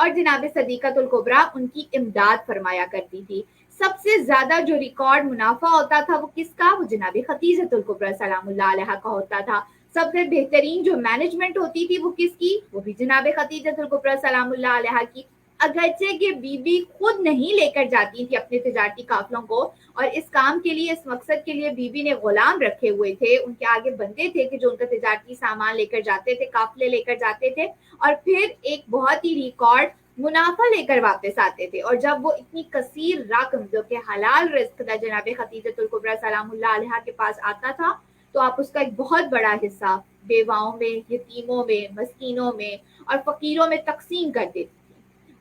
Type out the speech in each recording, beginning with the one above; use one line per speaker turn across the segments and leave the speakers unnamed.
اور جناب صدیقۃ الکبریٰ ان کی امداد فرمایا کرتی تھی۔ سب سے زیادہ جو ریکارڈ منافع ہوتا تھا وہ کس کا؟ وہ جناب خدیجۃ الکبریٰ سلام اللہ علیہا کا ہوتا تھا۔ سب سے بہترین جو مینجمنٹ ہوتی تھی وہ کس کی؟ وہ بھی جناب خدیجۃ الکبریٰ سلام اللہ علیہا کی۔ اگرچہ کہ بی بی خود نہیں لے کر جاتی تھی اپنے تجارتی قافلوں کو، اور اس کام کے لیے، اس مقصد کے لیے بی بی نے غلام رکھے ہوئے تھے، ان کے آگے بندے تھے کہ جو ان کا تجارتی سامان لے کر جاتے تھے، قافلے لے کر جاتے تھے، اور پھر ایک بہت ہی ریکارڈ منافع لے کر واپس آتے تھے۔ اور جب وہ اتنی کثیر رقم جو کہ حلال رزق تھا جناب خدیجۃ الکبریٰ سلام اللہ علیہا کے پاس آتا تھا، تو آپ اس کا ایک بہت بڑا حصہ بیواؤں میں، یتیموں میں، مسکینوں میں اور فقیروں میں تقسیم کر دیتی تھی۔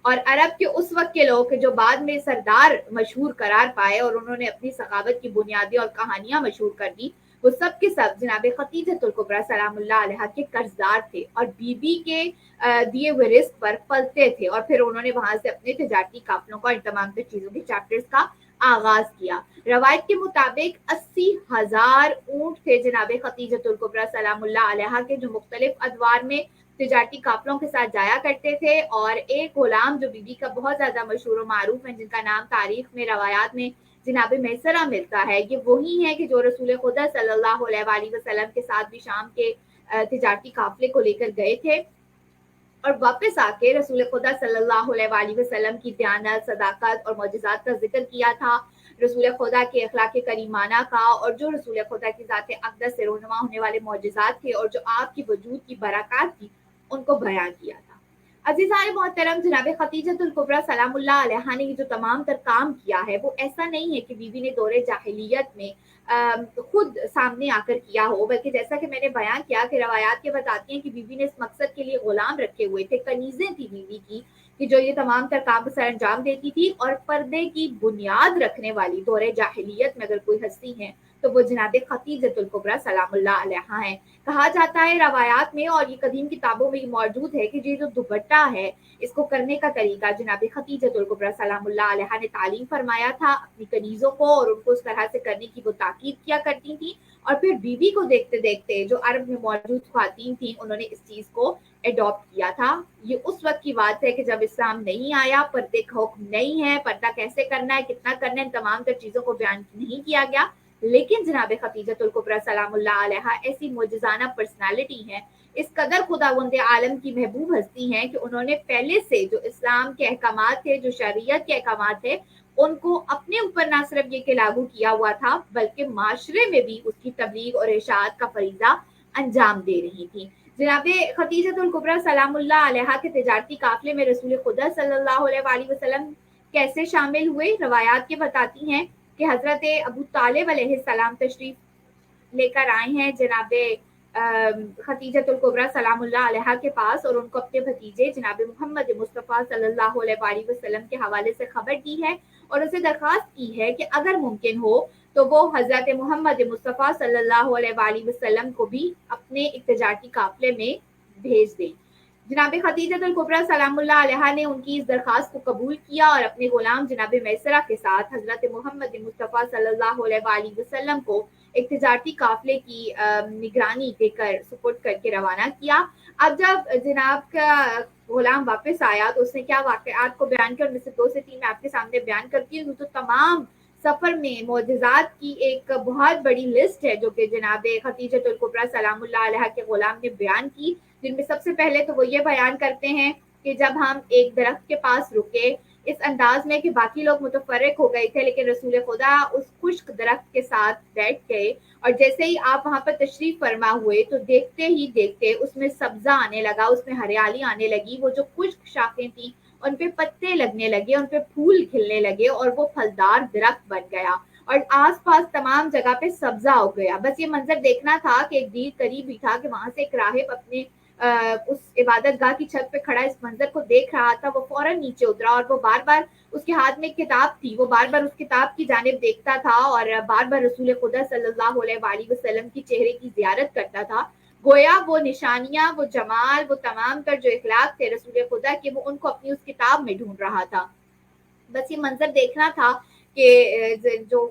اور عرب کے اس وقت کے لوگ جو بعد میں سردار مشہور قرار پائے اور انہوں نے اپنی ثقافت کی بنیادیں اور کہانیاں مشہور کر دی، وہ سب کے سب جناب خدیجۃ الکبریٰ سلام اللہ علیہا کے قرضدار تھے اور بی بی کے دیے ہوئے رزق پر پلتے تھے، اور پھر انہوں نے وہاں سے اپنے تجارتی قافلوں کا، ان تمام چیزوں کے چیپٹرز کا آغاز کیا۔ روایت کے مطابق 80,000 اونٹ تھے جناب خدیجۃ الکبریٰ سلام اللہ علیہا کے، جو مختلف ادوار میں تجارتی قافلوں کے ساتھ جایا کرتے تھے، اور ایک غلام جو بی بی کا بہت زیادہ مشہور و معروف ہے، جن کا نام تاریخ میں، روایات میں جناب میسرہ ملتا ہے، یہ وہی ہے کہ جو رسول خدا صلی اللہ علیہ وآلہ وسلم کے ساتھ بھی شام کے تجارتی قافلے کو لے کر گئے تھے، اور واپس آ کے رسول خدا صلی اللہ علیہ وآلہ وسلم کی دیانت، صداقت اور معجزات کا ذکر کیا تھا، رسول خدا کے اخلاق کریمانہ کا، اور جو رسول خدا کی ذات اقدس سے رونما ہونے والے معجزات تھے اور جو آپ کی وجود کی برکات تھی، ان کو بیان کیا تھا۔ عزیزان محترم، جناب خدیجۃ الکبریٰ سلام اللہ علیہا نے جو تمام تر کام کیا ہے، وہ ایسا نہیں ہے کہ بی بی نے دور جاہلیت میں خود سامنے آ کر کیا ہو، بلکہ جیسا کہ میں نے بیان کیا کہ روایات کے بتاتی ہیں کہ بی بی نے اس مقصد کے لیے غلام رکھے ہوئے تھے، کنیزیں تھی بی بی کی، کہ جو یہ تمام تر کام سر انجام دیتی تھی، اور پردے کی بنیاد رکھنے والی دور جاہلیت میں اگر کوئی ہستی ہے تو وہ جناب خدیجۃ الکبریٰ سلام اللہ علیہا ہیں۔ کہا جاتا ہے روایات میں، اور یہ قدیم کتابوں میں یہ موجود ہے، کہ یہ جو دوپٹہ ہے، اس کو کرنے کا طریقہ جناب خدیجۃ الکبریٰ سلام اللہ علیہا نے تعلیم فرمایا تھا اپنی کنیزوں کو، اور ان کو اس طرح سے کرنے کی وہ تاکید کیا کرتی تھی، اور پھر بی بی کو دیکھتے دیکھتے جو عرب میں موجود خواتین تھیں، انہوں نے اس چیز کو ایڈاپٹ کیا تھا۔ یہ اس وقت کی بات ہے کہ جب اسلام نہیں آیا، پردے کا حکم نہیں ہے، پردہ کیسے کرنا ہے، کتنا کرنا ہے، ان تمام تر چیزوں کو بیان نہیں کیا گیا، لیکن جناب خدیجۃ الکبریٰ سلام اللہ علیہا ایسی معجزانہ پرسنالٹی ہیں، اس قدر خداوند عالم کی محبوب ہستی ہیں کہ انہوں نے پہلے سے جو اسلام کے احکامات تھے، جو شریعت کے احکامات تھے، ان کو اپنے اوپر نہ صرف یہ کہ لاگو کیا ہوا تھا، بلکہ معاشرے میں بھی اس کی تبلیغ اور ارشاد کا فریضہ انجام دے رہی تھی۔ جناب خدیجۃ الکبریٰ سلام اللہ علیہا کے تجارتی قافلے میں رسول خدا صلی اللہ علیہ وآلہ وسلم کیسے شامل ہوئے؟ روایات کے بتاتی ہیں کہ حضرت ابو طالب علیہ السلام تشریف لے کر آئے ہیں جناب خدیجۃ الکبریٰ سلام اللہ علیہا کے پاس، اور ان کو اپنے بھتیجے جناب محمد مصطفیٰ صلی اللہ علیہ وآلہ وسلم کے حوالے سے خبر دی ہے، اور اسے درخواست کی ہے کہ اگر ممکن ہو تو وہ حضرت محمد مصطفیٰ صلی اللہ علیہ وآلہ وسلم کو بھی اپنے ایک تجارتی قافلے میں بھیج دیں۔ جناب خدیجۃ الکبریٰ سلام اللہ علیہا نے ان کی اس درخواست کو قبول کیا، اور اپنے غلام جناب میسرہ کے ساتھ حضرت محمد مصطفیٰ صلی اللہ علیہ وآلہ وسلم کو ایک تجارتی قافلے کی نگرانی دے کر سپرد کر کے روانہ کیا۔ اب جب جناب کا غلام واپس آیا تو اس نے کیا واقعات کو بیان کر، میں سے 2 سے 3 میں آپ کے سامنے بیان کرتی ہوں۔ تو تمام سفر میں معجزات کی ایک بہت بڑی لسٹ ہے جو کہ جناب خدیجۃ الکبریٰ سلام اللہ علیہا کے غلام نے بیان کی، جن میں سب سے پہلے تو وہ یہ بیان کرتے ہیں کہ جب ہم ایک درخت کے پاس رکے اس انداز میں کہ باقی لوگ متفرق ہو گئے تھے، لیکن رسول خدا اس خشک درخت کے ساتھ بیٹھ گئے، اور جیسے ہی آپ وہاں پر تشریف فرما ہوئے تو دیکھتے ہی دیکھتے اس میں سبزہ آنے لگا، اس میں ہریالی آنے لگی، وہ جو خشک شاخیں تھیں ان پہ پتے لگنے لگے، ان پہ پھول کھلنے لگے، اور وہ پھلدار درخت بن گیا، اور آس پاس تمام جگہ پہ سبزہ ہو گیا۔ بس یہ منظر دیکھنا تھا کہ ایک دیر قریب ہی تھا کہ وہاں سے ایک راہب اپنے اس عبادت گاہ کی چھت پہ کھڑا اس منظر کو دیکھ رہا تھا، وہ فوراً نیچے اترا، اور وہ بار بار اس کے ہاتھ میں ایک کتاب تھی، وہ بار بار اس کتاب کی جانب دیکھتا تھا، اور بار بار رسول خدا صلی اللہ علیہ وآلہ وسلم کی چہرے کی زیارت کرتا تھا، گویا وہ نشانیاں، وہ جمال، وہ تمام تر جو اخلاق تھے رسول خدا کے، وہ ان کو اپنی اس کتاب میں ڈھونڈ رہا تھا۔ بس یہ منظر دیکھنا تھا کہ جو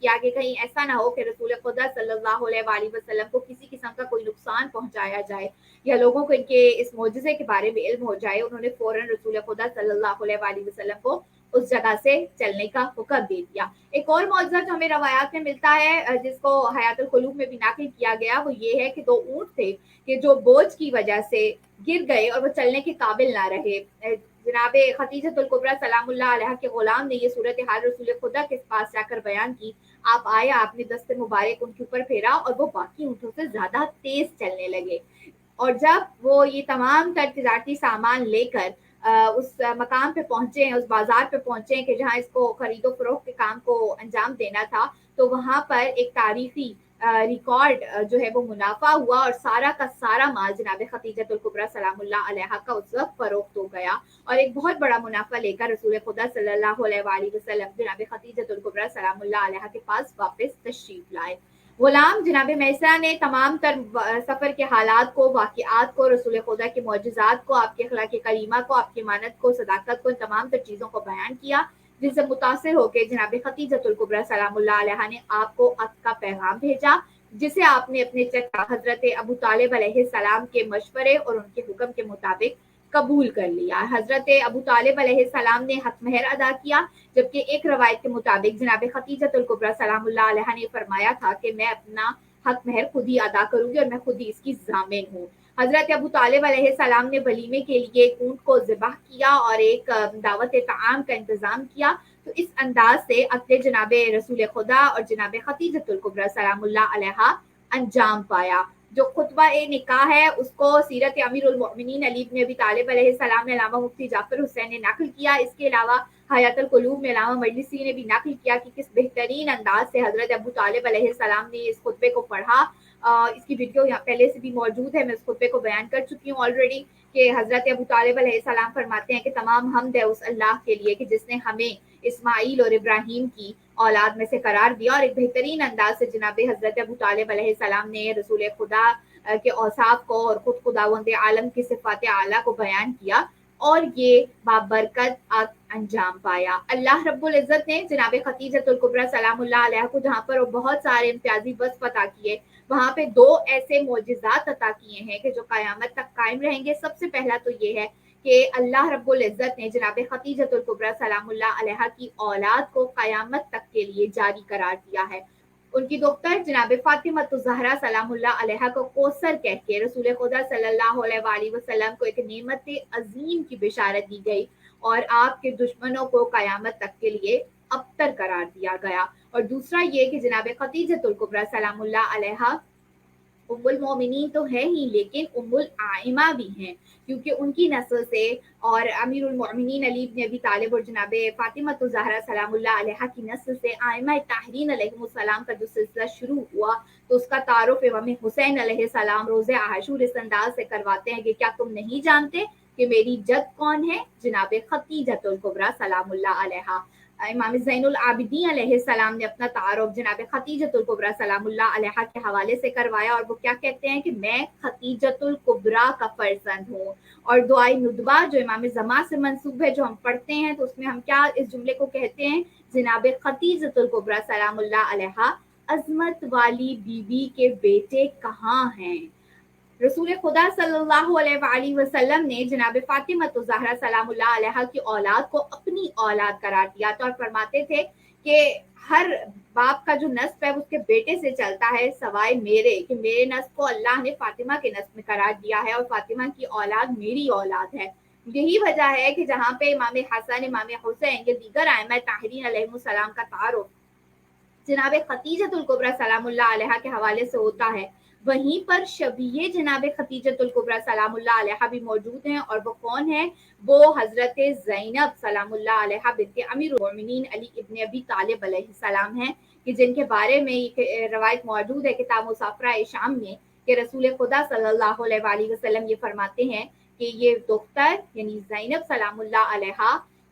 کیا کہ کہیں ایسا نہ ہو کہ رسول خدا صلی اللہ علیہ وسلم کو کسی قسم کا کوئی نقصان پہنچایا جائے یا لوگوں کو ان کے اس معجزے کے بارے میں علم ہو جائے. انہوں نے فوراً رسول خدا صلی اللہ علیہ وسلم کو اس جگہ سے چلنے کا حکم دے دیا. ایک اور معجزہ جو ہمیں روایات میں ملتا ہے جس کو حیات القلوب میں بھی نقل کیا گیا وہ یہ ہے کہ 2 اونٹ تھے کہ جو بوجھ کی وجہ سے گر گئے اور وہ چلنے کے قابل نہ رہے. جناب خدیجۃ الکبریٰ سلام اللہ علیہ کے غلام نے یہ صورتحال رسول خدا کے پاس جا کر بیان کی. آپ آئے, آپ نے دست مبارک ان کے اوپر پھیرا اور وہ باقی اونٹوں سے زیادہ تیز چلنے لگے. اور جب وہ یہ تمام تر تجارتی سامان لے کر اس مقام پہ پہنچے ہیں, اس بازار پہ پہنچے ہیں کہ جہاں اس کو خرید و فروخت کے کام کو انجام دینا تھا, تو وہاں پر ایک تاریخی ریکارڈ جو ہے وہ منافع ہوا اور سارا کا سارا مال جناب خدیجۃ الکبریٰ سلام اللہ علیہ کا اس وقت فروخت ہو گیا اور ایک بہت بڑا منافع لے کر رسول خدا صلی اللہ علیہ وسلم جناب خدیجۃ الکبریٰ سلام اللہ علیہ کے پاس واپس تشریف لائے. غلام جناب میسرہ نے تمام تر سفر کے حالات کو, واقعات کو, رسول خدا کے معجزات کو, آپ کے اخلاق کریمہ کو, آپ کی امانت کو, صداقت کو, ان تمام تر چیزوں کو بیان کیا جن سے متاثر ہو کے جناب خدیجۃ الکبریٰ سلام اللہ علیہ نے آپ کو عقد کا پیغام بھیجا جسے آپ نے اپنے چچا حضرت ابو طالب علیہ السلام کے مشورے اور ان کے حکم کے مطابق قبول کر لیا. حضرت ابو طالب علیہ السلام نے حق مہر ادا کیا, جبکہ ایک روایت کے مطابق جناب خدیجۃ الکبریٰ سلام اللہ علیہ نے فرمایا تھا کہ میں اپنا حق مہر خود ہی ادا کروں گی اور میں خود ہی اس کی ضامن ہوں. حضرت ابو طالب علیہ السلام نے ولیمے کے لیے ایک اونٹ کو ذبح کیا اور ایک دعوت طعام کا انتظام کیا. تو اس انداز سے عقد جناب رسول خدا اور جناب خدیجۃ الکبریٰ سلام اللہ علیہ انجام پایا. جو خطبہ نکاح ہے اس کو سیرت امیر المؤمنین علی بن ابی طالب علیہ السلام نے علامہ مفتی جعفر حسین نے نقل کیا. اس کے علاوہ حیات القلوب میں علامہ مجلسی نے بھی نقل کیا کہ کس بہترین انداز سے حضرت ابو طالب علیہ السلام نے اس خطبے کو پڑھا. اس کی ویڈیو یہاں پہلے سے بھی موجود ہے, میں اس خطبے کو بیان کر چکی ہوں آلریڈی کہ حضرت ابو طالب علیہ السلام فرماتے ہیں کہ تمام حمد ہے اس اللہ کے لیے کہ جس نے ہمیں اسماعیل اور ابراہیم کی اولاد میں سے قرار دیا, اور ایک بہترین انداز سے جناب حضرت ابو طالب علیہ السلام نے رسول خدا کے اوصاف کو اور خود خداوند عالم کی صفات اعلیٰ کو بیان کیا اور یہ بابرکت انجام پایا. اللہ رب العزت نے جناب خدیجۃ الکبریٰ سلام اللہ علیہ کو جہاں پر بہت سارے امتیازی وصف عطا کیے, وہاں پہ 2 ایسے معجزات عطا کیے ہیں کہ جو قیامت تک قائم رہیں گے. سب سے پہلا تو یہ ہے کہ اللہ رب العزت نے جناب خدیجۃ الکبریٰ سلام اللہ علیہ کی اولاد کو قیامت تک کے لیے جاری قرار دیا ہے. ان کی دختر جناب فاطمہ الزہرا سلام اللہ علیہ کو کوثر کہہ کے رسول خدا صلی اللہ علیہ وسلم کو ایک نعمت عظیم کی بشارت دی گئی اور آپ کے دشمنوں کو قیامت تک کے لیے ابتر قرار دیا گیا. اور دوسرا یہ کہ جناب خدیجۃ الکبریٰ سلام اللہ علیہ ام المومنین تو ہے ہی لیکن ام الائمہ بھی ہیں, کیونکہ ان کی نسل سے اور امیر المؤمنین علی بن ابی طالب اور جناب فاطمہ الزہرا سلام اللہ علیہ کی نسل سے ائمہ طاہرین علیہم السلام کا جو سلسلہ شروع ہوا تو اس کا تعارف امام حسین علیہ السلام روز عاشور اس انداز سے کرواتے ہیں کہ کیا تم نہیں جانتے کہ میری جد کون ہے, جناب خدیجۃ الکبریٰ سلام اللہ علیہ. امام زین العابدین علیہ السلام نے اپنا تعارف جناب خدیجۃ الکبریٰ سلام اللہ علیہ کے حوالے سے کروایا اور وہ کیا کہتے ہیں کہ میں خدیجۃ الکبریٰ کا فرزند ہوں. اور دعائے ندبہ جو امام زمان سے منسوب ہے جو ہم پڑھتے ہیں تو اس میں ہم کیا اس جملے کو کہتے ہیں, جناب خدیجۃ الکبریٰ سلام اللہ علیہ عظمت والی بیوی کے بیٹے کہاں ہیں. رسول خدا صلی اللہ علیہ وسلم نے جناب فاطمہ الزہرا سلام اللہ علیہ کی اولاد کو اپنی اولاد قرار دیا تھا اور فرماتے تھے کہ ہر باپ کا جو نسب ہے اس کے بیٹے سے چلتا ہے سوائے میرے, کہ میرے نسب کو اللہ نے فاطمہ کے نسب میں قرار دیا ہے اور فاطمہ کی اولاد میری اولاد ہے. یہی وجہ ہے کہ جہاں پہ امام حسن, امام حسین یا دیگر ائمہ طاہرین علیہم السلام کا تعارف جناب خدیجۃ الکبریٰ سلام اللہ علیہ کے حوالے سے ہوتا ہے, وہیں پر شبیہ جناب خدیجۃ الکبریٰ سلام اللہ علیہ بھی موجود ہیں. اور وہ کون ہیں؟ وہ حضرت زینب سلام اللہ علیہ بنت امیر المؤمنین علی ابن ابی طالب علیہ السلام ہیں, کہ جن کے بارے میں ایک روایت موجود ہے کتاب مسافرہ شام میں کہ رسول خدا صلی اللہ علیہ وسلم یہ فرماتے ہیں کہ یہ دختر یعنی زینب سلام اللہ علیہ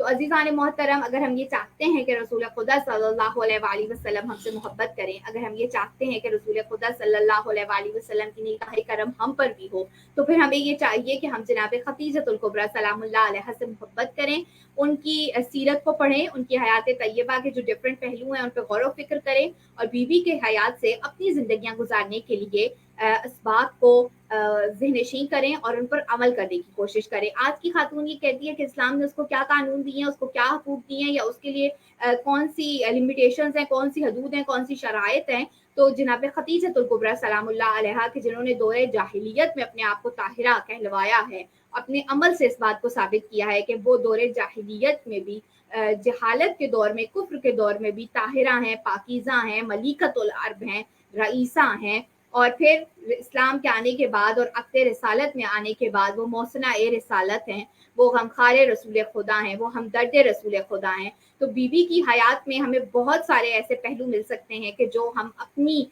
تو عزیزان محترم، اگر ہم یہ چاہتے ہیں کہ رسول خدا صلی اللہ علیہ وسلم ہم سے محبت کریں، اگر ہم یہ چاہتے ہیں کہ رسول خدا صلی اللہ علیہ وسلم کی نگاہ کرم ہم پر بھی ہو، تو پھر ہمیں یہ چاہیے کہ ہم جناب خدیجۃ الکبریٰ سلام اللہ علیہا سے محبت کریں، ان کی سیرت کو پڑھیں، ان کی حیات طیبہ کے جو ڈفرینٹ پہلو ہیں ان پہ غور و فکر کریں، اور بیوی کے حیات سے اپنی زندگیاں گزارنے کے لیے اسباق کو ذہن نشین کریں اور ان پر عمل کرنے کی کوشش کریں۔ آج کی خاتون یہ کہتی ہے کہ اسلام نے اس کو کیا قانون دیے ہیں، اس کو کیا حقوق دیے ہیں، یا اس کے لیے کون سی لمیٹیشنز ہیں، کون سی حدود ہیں، کون سی شرائط ہیں، تو جناب خدیجۃ الکبریٰ سلام اللہ علیہا کہ جنہوں نے دور جاہلیت میں اپنے آپ کو طاہرہ کہلوایا ہے، اپنے عمل سے اس بات کو ثابت کیا ہے کہ وہ دور جاہلیت میں بھی جہالت کے دور میں، کفر کے دور میں بھی طاہرہ ہیں، پاکیزہ ہیں، ملیکۃ العرب ہیں، رئیسہ ہیں، اور پھر اسلام کے آنے کے بعد اور عقد رسالت میں آنے کے بعد وہ محسنہ رسالت ہیں، وہ غمخوار رسول خدا ہیں، وہ ہمدرد رسول خدا ہیں۔ تو بیوی کی حیات میں ہمیں بہت سارے ایسے پہلو مل سکتے ہیں کہ جو ہم اپنی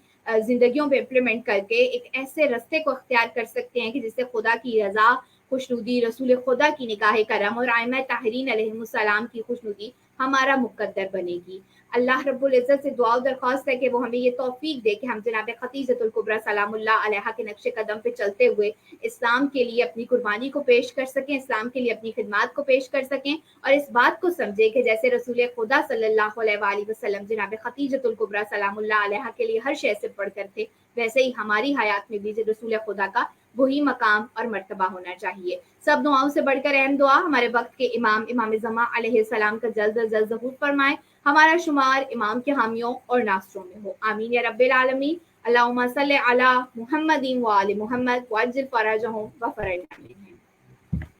زندگیوں پہ امپلیمنٹ کر کے ایک ایسے رستے کو اختیار کر سکتے ہیں کہ جس سے خدا کی رضا، خوشنودی، رسول خدا کی نگاہ کرم اور ائمہ طاہرین علیہم السلام کی خوشنودی ہمارا مقدر بنے گی۔ اللہ رب العزت سے دعا و درخواست ہے کہ وہ ہمیں یہ توفیق دے کہ ہم جناب خدیجۃ الکبریٰ سلام اللہ علیہا کے نقش قدم پہ چلتے ہوئے اسلام کے لیے اپنی قربانی کو پیش کر سکیں، اسلام کے لیے اپنی خدمات کو پیش کر سکیں، اور اس بات کو سمجھیں کہ جیسے رسول خدا صلی اللہ علیہ وسلم جناب خدیجۃ الکبریٰ سلام اللہ علیہا کے لیے ہر شے سے بڑھ کر تھے، ویسے ہی ہماری حیات میں بھی رسول خدا کا وہی مقام اور مرتبہ ہونا چاہیے۔ سب دعاؤں سے بڑھ کر اہم دعا ہمارے وقت کے امام زمان علیہ السلام کا جلد از جلد ظہور فرمائے، ہمارا شمار امام کے حامیوں اور ناصروں میں ہو، آمین یا رب العالمین۔ اللہم صلی علی محمد و آل محمد وعجل فرجہم وفرج عنہم۔